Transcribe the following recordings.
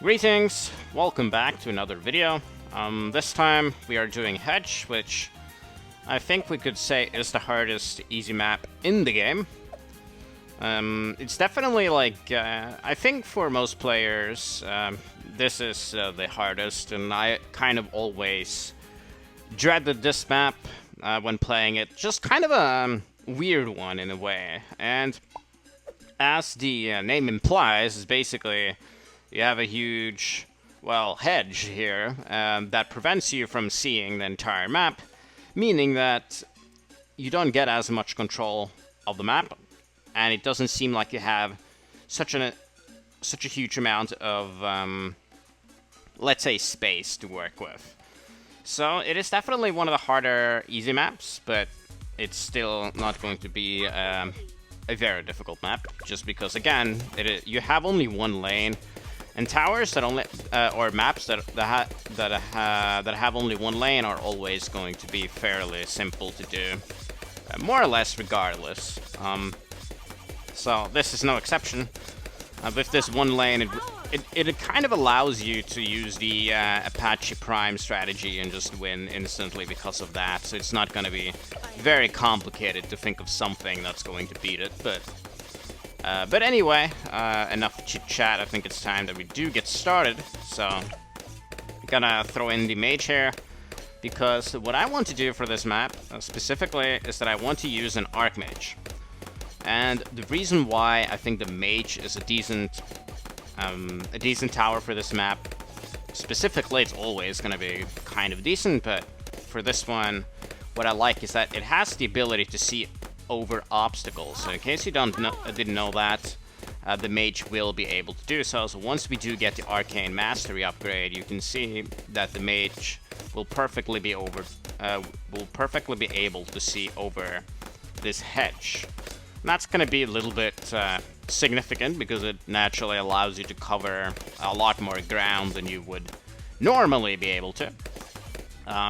Greetings, welcome back to another video. This time we are doing Hedge, which I think we could say is the hardest easy map in the game. It's definitely like, I think for most players, this is the hardest, and I kind of always dreaded this map when playing it. Just kind of a weird one in a way, and as the name implies, is basically you have a huge, well, hedge here that prevents you from seeing the entire map, meaning that you don't get as much control of the map, and it doesn't seem like you have such a huge amount of, let's say, space to work with. So it is definitely one of the harder easy maps, but it's still not going to be a very difficult map, just because, again, you have only one lane. And towers that only, or maps that have only one lane are always going to be fairly simple to do, more or less regardless. So this is no exception. With this one lane, it kind of allows you to use the Apache Prime strategy and just win instantly because of that. So it's not going to be very complicated to think of something that's going to beat it, but anyway, enough chit-chat. I think it's time that we do get started. So, I'm gonna throw in the mage here, because what I want to do for this map, specifically, is that I want to use an Archmage. And the reason why I think the mage is a decent tower for this map, specifically, it's always gonna be kind of decent, but for this one, what I like is that it has the ability to see over obstacles. So in case you didn't know that, the mage will be able to do so. So once we do get the arcane mastery upgrade, you can see that the mage will perfectly be able to see over this hedge. And that's going to be a little bit significant, because it naturally allows you to cover a lot more ground than you would normally be able to.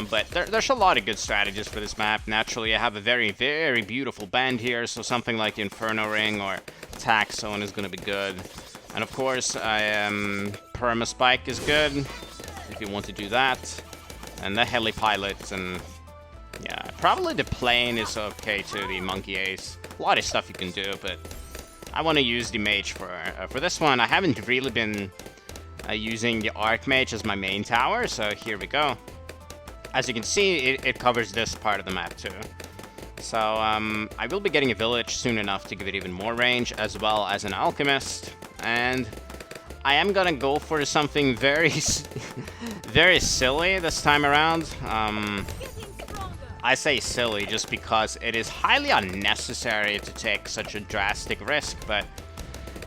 But there's a lot of good strategies for this map. Naturally, I have a very, very beautiful band here, so something like Inferno Ring or Tax Zone is going to be good. And of course, Perma Spike is good, if you want to do that. And the Heli Pilot, and yeah, probably the Plane is okay too, the Monkey Ace. A lot of stuff you can do, but I want to use the Mage for this one. I haven't really been using the Archmage as my main tower, so here we go. As you can see, it covers this part of the map too. So I will be getting a village soon enough to give it even more range, as well as an alchemist. And I am gonna go for something very, very silly this time around. I say silly just because it is highly unnecessary to take such a drastic risk, but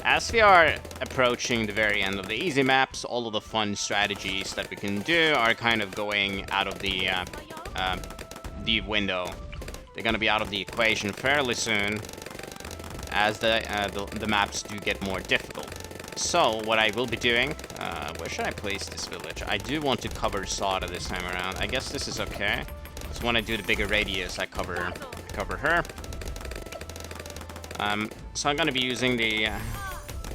as we are approaching the very end of the easy maps, all of the fun strategies that we can do are kind of going out of the window. They're going to be out of the equation fairly soon, as the maps do get more difficult. So what I will be doing, where should I place this village? I do want to cover Sada this time around. I guess this is okay. So when I do the bigger radius, I cover her. So I'm going to be using the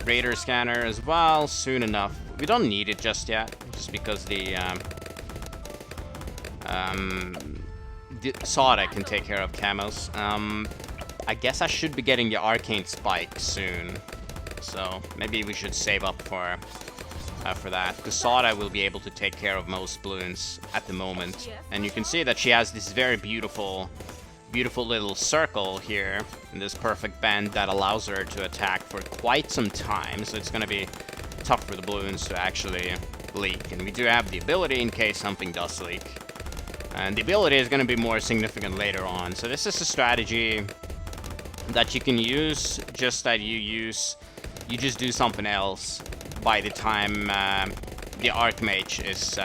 radar scanner as well soon enough. We don't need it just yet, just because the Sada can take care of camos. I guess I should be getting the arcane spike soon, so maybe we should save up for that, because Sada will be able to take care of most Bloons at the moment. And you can see that she has this very beautiful little circle here in this perfect bend that allows her to attack for quite some time, so it's going to be tough for the Bloons to actually leak. And we do have the ability in case something does leak, and the ability is going to be more significant later on. So this is a strategy that you can use, just that you just do something else by the time the Archmage is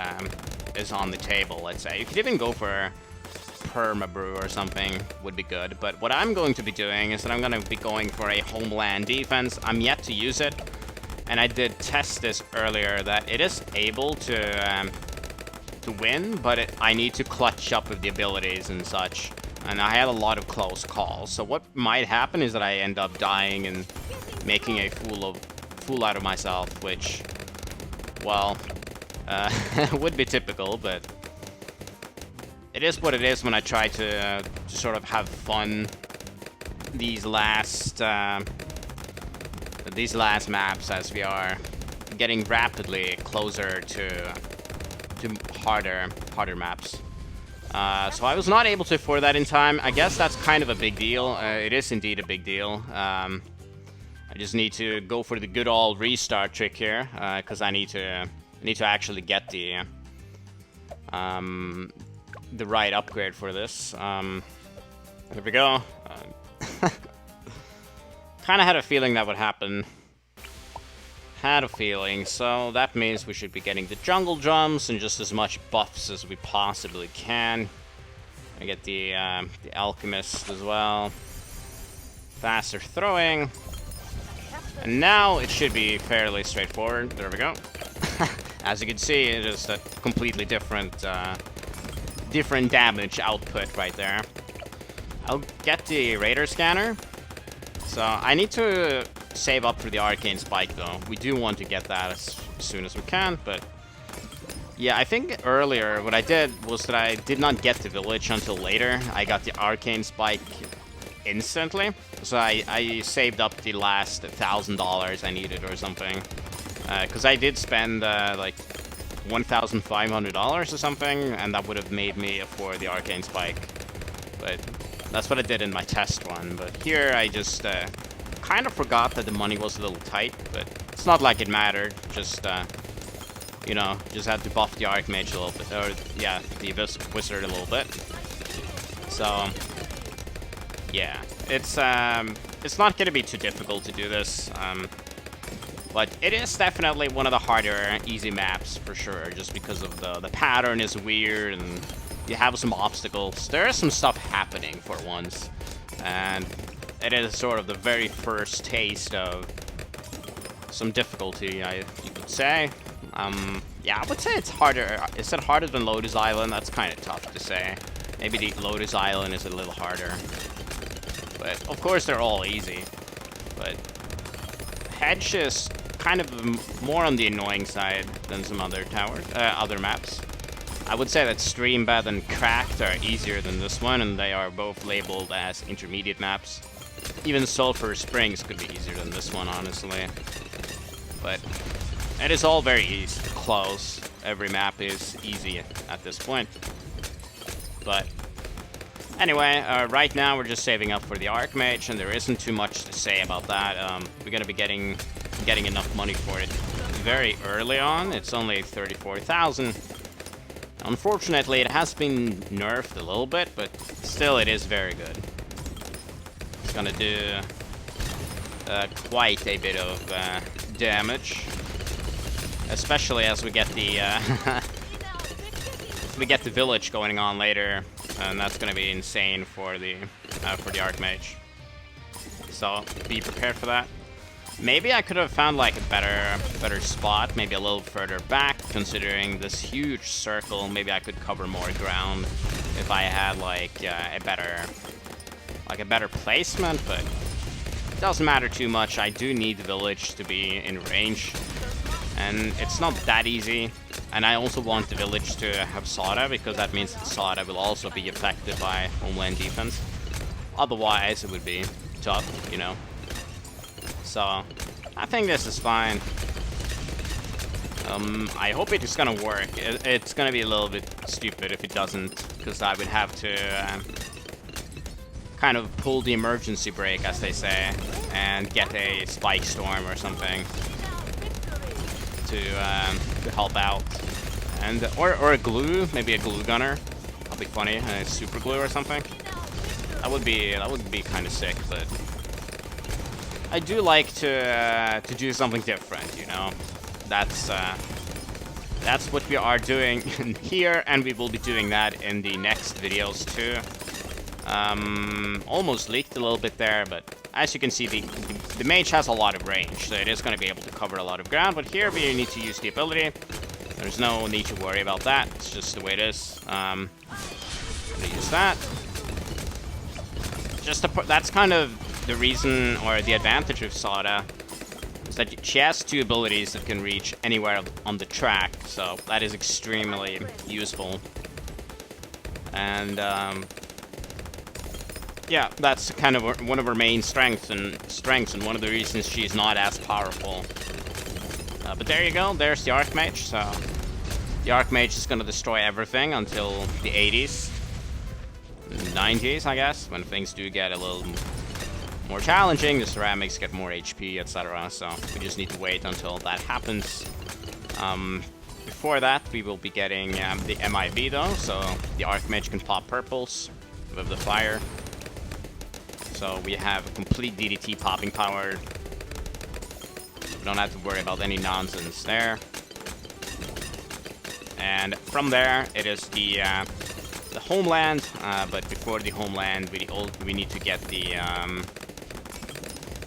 on the table, let's say. You could even go for Perma Brew or something, would be good. But what I'm going to be doing is that I'm going to be going for a Homeland defense. I'm yet to use it, and I did test this earlier, that it is able to win, but I need to clutch up with the abilities and such. And I had a lot of close calls. So what might happen is that I end up dying and making a fool out of myself, which well, would be typical, but it is what it is when I try to sort of have fun these last maps, as we are getting rapidly closer to harder maps. So I was not able to afford that in time. I guess that's kind of a big deal. It is indeed a big deal. I just need to go for the good old restart trick here, because I need to actually get the right upgrade for this. There we go. Kind of had a feeling that would happen. Had a feeling, so that means we should be getting the jungle drums and just as much buffs as we possibly can. I get the alchemist as well. Faster throwing. And now it should be fairly straightforward. There we go. As you can see, it is a completely different damage output right there. I'll get the radar scanner. So I need to save up for the arcane spike though. We do want to get that as soon as we can, but yeah, I think earlier what I did was that I did not get the village until later. I got the arcane spike instantly, so I saved up the last $1,000 I needed or something, because I did spend like $1,500 or something, and that would have made me afford the arcane spike. But that's what I did in my test run. But here I just kind of forgot that the money was a little tight, but it's not like it mattered. Just you know, just had to buff the Archmage a little bit, or yeah, the Wizard a little bit. So yeah, it's not gonna be too difficult to do this, but it is definitely one of the harder easy maps for sure, just because of the pattern is weird and you have some obstacles. There is some stuff happening for once, and it is sort of the very first taste of some difficulty, you could say. Yeah, I would say it's harder. Is it harder than Lotus Island? That's kind of tough to say. Maybe the Lotus Island is a little harder. But, of course, they're all easy. But Hedge is kind of more on the annoying side than some other other maps. I would say that Streambed and Cracked are easier than this one, and they are both labeled as intermediate maps. Even Sulphur Springs could be easier than this one, honestly. But it is all very easy, close. Every map is easy at this point. But anyway, right now we're just saving up for the Archmage, and there isn't too much to say about that. We're gonna be getting enough money for it very early on. It's only 34,000. Unfortunately, it has been nerfed a little bit, but still it is very good. It's gonna do quite a bit of damage, especially as we get the village going on later, and that's gonna be insane for the Archmage. So be prepared for that. Maybe I could have found like a better spot, maybe a little further back, considering this huge circle. Maybe I could cover more ground if I had like a better placement, but it doesn't matter too much. I do need the village to be in range, and it's not that easy. And I also want the village to have Sada, because that means that Sada will also be affected by Homeland defense. Otherwise, it would be tough, you know. So I think this is fine. I hope it is gonna work. It's gonna be a little bit stupid if it doesn't, because I would have to kind of pull the emergency brake, as they say, and get a spikestorm or something to help out, and or a glue, maybe a glue gunner. That'll be funny, a super glue or something. That would be kind of sick, but I do like to do something different, you know. That's what we are doing here, and we will be doing that in the next videos too. Almost leaked a little bit there, but as you can see, the mage has a lot of range, so it is going to be able to cover a lot of ground. But here we need to use the ability. There's no need to worry about that. It's just the way it is. I'm gonna use that. Just to put, that's kind of the reason, or the advantage of Sada, is that she has 2 abilities that can reach anywhere on the track, so that is extremely useful. And yeah, that's kind of one of her main strengths, and one of the reasons she's not as powerful. But there you go, there's the Archmage. So the Archmage is going to destroy everything until the 80s, 90s, I guess, when things do get a little more challenging, the ceramics get more HP, etc. So we just need to wait until that happens. Before that, we will be getting the MIV though, so the Archmage can pop purples with the fire. So we have complete DDT popping power. We don't have to worry about any nonsense there. And from there, it is the Homeland. But before the Homeland, we need to get the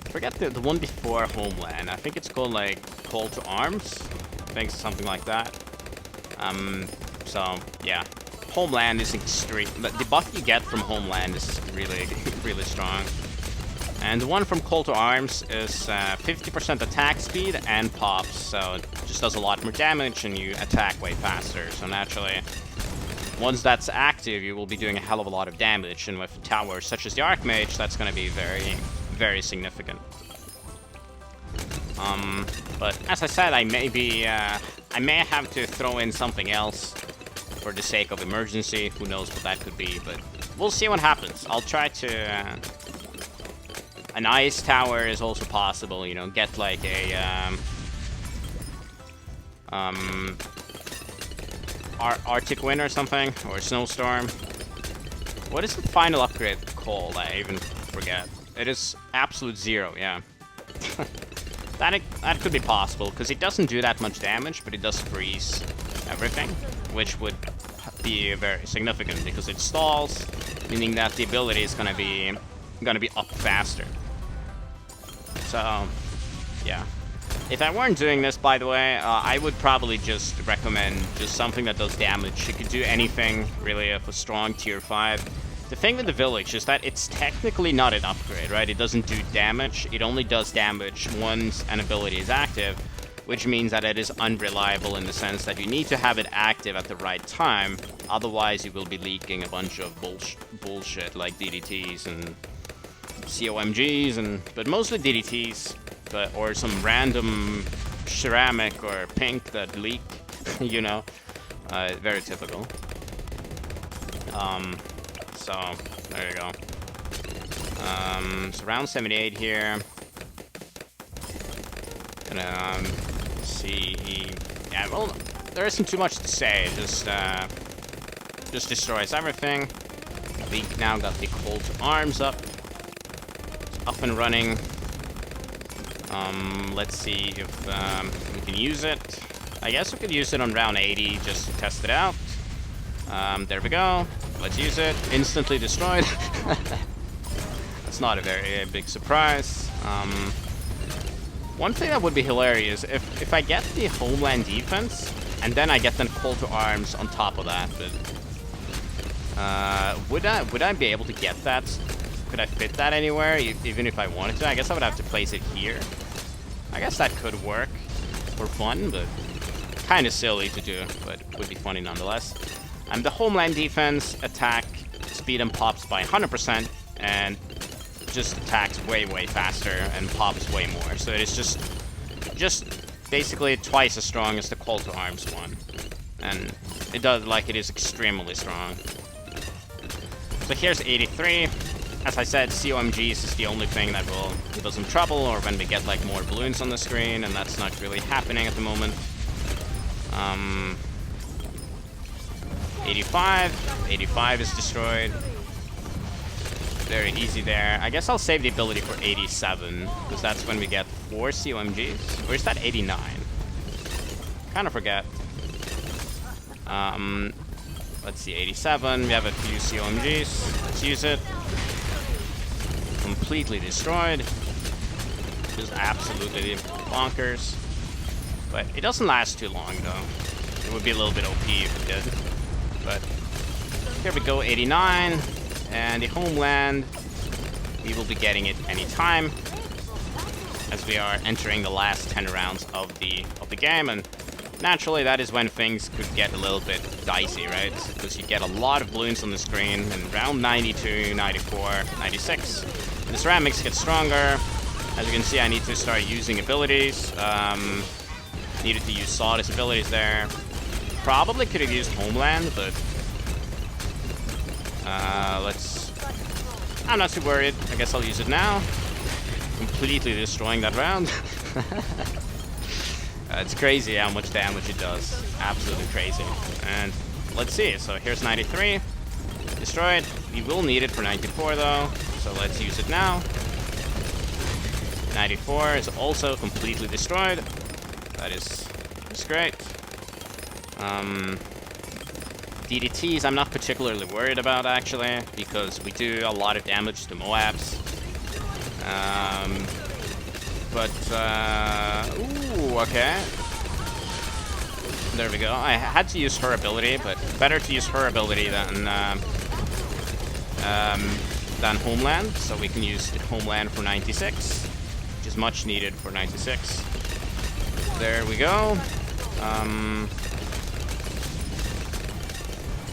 forget the one before Homeland. I think it's called like Call to Arms. I think something like that. So yeah, Homeland is extreme. The buff you get from Homeland is really, really strong. And the one from Call to Arms is 50% attack speed and pops, so it just does a lot more damage and you attack way faster. So naturally, once that's active, you will be doing a hell of a lot of damage, and with towers such as the Archmage, that's going to be very, very significant. But as I said, I may have to throw in something else for the sake of emergency. Who knows what that could be, but we'll see what happens. I'll try to... an ice tower is also possible, you know, get like a... Arctic Wind or something, or Snowstorm. What is the final upgrade called? I even forget. It is Absolute Zero, yeah. That could be possible, because it doesn't do that much damage, but it does freeze everything, which would be very significant, because it stalls, meaning that the ability is gonna be up faster. So, yeah. If I weren't doing this, by the way, I would probably just recommend just something that does damage. It could do anything, really, of a strong tier 5. The thing with the village is that it's technically not an upgrade, right? It doesn't do damage. It only does damage once an ability is active, which means that it is unreliable in the sense that you need to have it active at the right time. Otherwise, you will be leaking a bunch of bullshit like DDTs and COMGs, but mostly DDTs, or some random ceramic or pink that leak, you know, very typical. So there you go. So round 78 here. Gonna see. Yeah, well, there isn't too much to say. Just destroys everything. We now got the Call to Arms up and running. Let's see if we can use it. I guess we could use it on round 80 just to test it out. There we go. Let's use it. Instantly destroyed. That's not a very big surprise. One thing that would be hilarious if I get the Homeland defense and then I get the Call to Arms on top of that. But would I be able to get that? Could I fit that anywhere, even if I wanted to? I guess I would have to place it here. I guess that could work for fun, but kind of silly to do, but would be funny nonetheless. The Homeland defense, attack, speed and pops by 100%, and just attacks way, way faster and pops way more. So it is just basically twice as strong as the Call to Arms one. And it does, like, it is extremely strong. So here's 83. As I said, COMGs is the only thing that will give us some trouble, or when we get like more balloons on the screen, and that's not really happening at the moment. 85 is destroyed. Very easy there. I guess I'll save the ability for 87, because that's when we get 4 COMGs. Or is that 89? Kind of forget. Let's see, 87. We have a few COMGs. Let's use it. Completely destroyed. Just absolutely bonkers. But it doesn't last too long, though. It would be a little bit OP if it did. But here we go, 89. And the Homeland, we will be getting it anytime. as we are entering the last 10 rounds of the game, and naturally that is when things could get a little bit dicey, right? Because you get a lot of balloons on the screen in round 92, 94, 96. The ceramics get stronger. As you can see, I need to start using abilities. Needed to use Sawdust abilities there. Probably could have used Homeland, but I'm not too worried. I guess I'll use it now. Completely destroying that round. It's crazy how much damage it does. Absolutely crazy. And let's see. So here's 93. Destroyed. We will need it for 94 though. So let's use it now. 94 is also completely destroyed. That's great. DDTs I'm not particularly worried about actually, because we do a lot of damage to Moabs. Ooh, okay. There we go. I had to use her ability, but better to use her ability than Homeland. So we can use Homeland for 96, which is much needed for 96. There we go.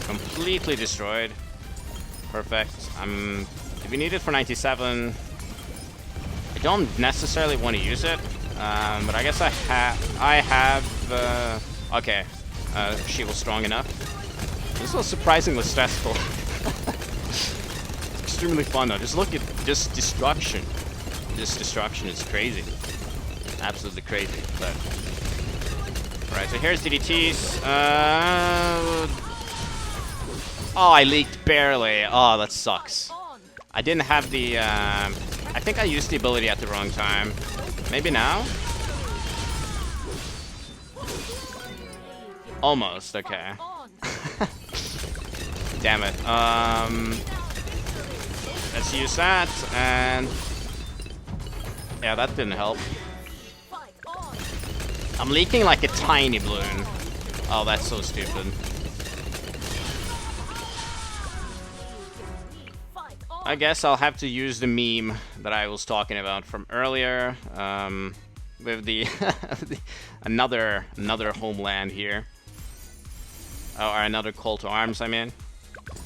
Completely destroyed. Perfect. If we need it for 97, I don't necessarily want to use it, but I guess I have. Okay, she was strong enough. This was surprisingly stressful. It's extremely fun though. Just look at this destruction. This destruction is crazy. Absolutely crazy. But alright, so here's DDTs. Oh, I leaked barely. Oh, that sucks. I didn't have the, I think I used the ability at the wrong time. Maybe now? Almost, okay. Damn it. Let's use that, and... yeah, that didn't help. I'm leaking like a tiny balloon. Oh, that's so stupid. I guess I'll have to use the meme that I was talking about from earlier, with the another Homeland here, or another Call to Arms. I mean,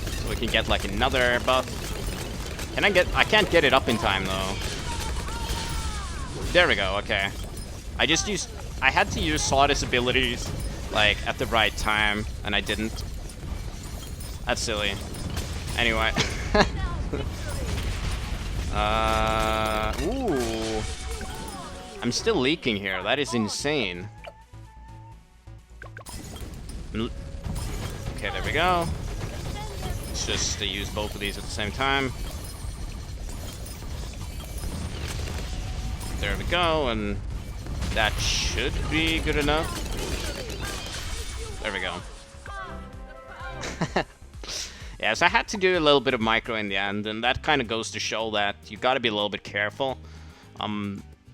so we can get like another buff. I can't get it up in time though. There we go. Okay, I had to use Sawdust abilities like at the right time, and I didn't. That's silly. Anyway. Ooh. I'm still leaking here. That is insane. Okay, there we go. Let's just use both of these at the same time. There we go, and that should be good enough. There we go. Yeah, so I had to do a little bit of micro in the end, and that kind of goes to show that you gotta be a little bit careful.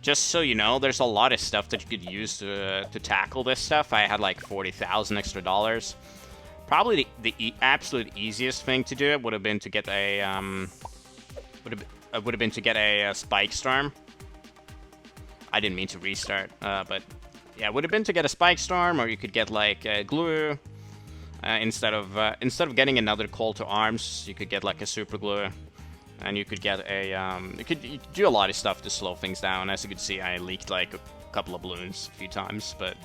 Just so you know, there's a lot of stuff that you could use to tackle this stuff. I had like 40,000 extra dollars. Probably the absolute easiest thing to do would have been to get a spikestorm. I didn't mean to restart, but yeah, would have been to get a spikestorm, or you could get like a glue. Instead of getting another Call to Arms, you could get like a super glue, and you could get a you could do a lot of stuff to slow things down. As you can see, I leaked like a couple of balloons a few times, but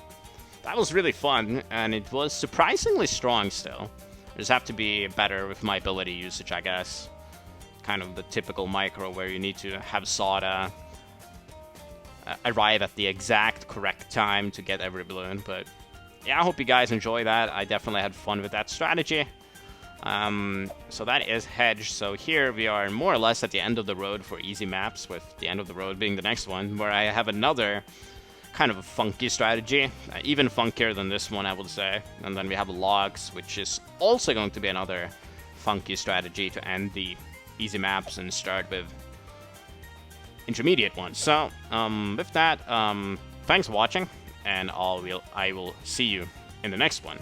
that was really fun, and it was surprisingly strong still. I just have to be better with my ability usage, I guess. Kind of the typical micro where you need to have Sawda arrive at the exact correct time to get every balloon, but yeah, I hope you guys enjoy that. I definitely had fun with that strategy. So that is Hedge. So here we are more or less at the end of the road for easy maps, with the end of the road being the next one, where I have another kind of a funky strategy, even funkier than this one, I would say. And then we have logs, which is also going to be another funky strategy to end the easy maps and start with intermediate ones. So with that, thanks for watching, and I will see you in the next one.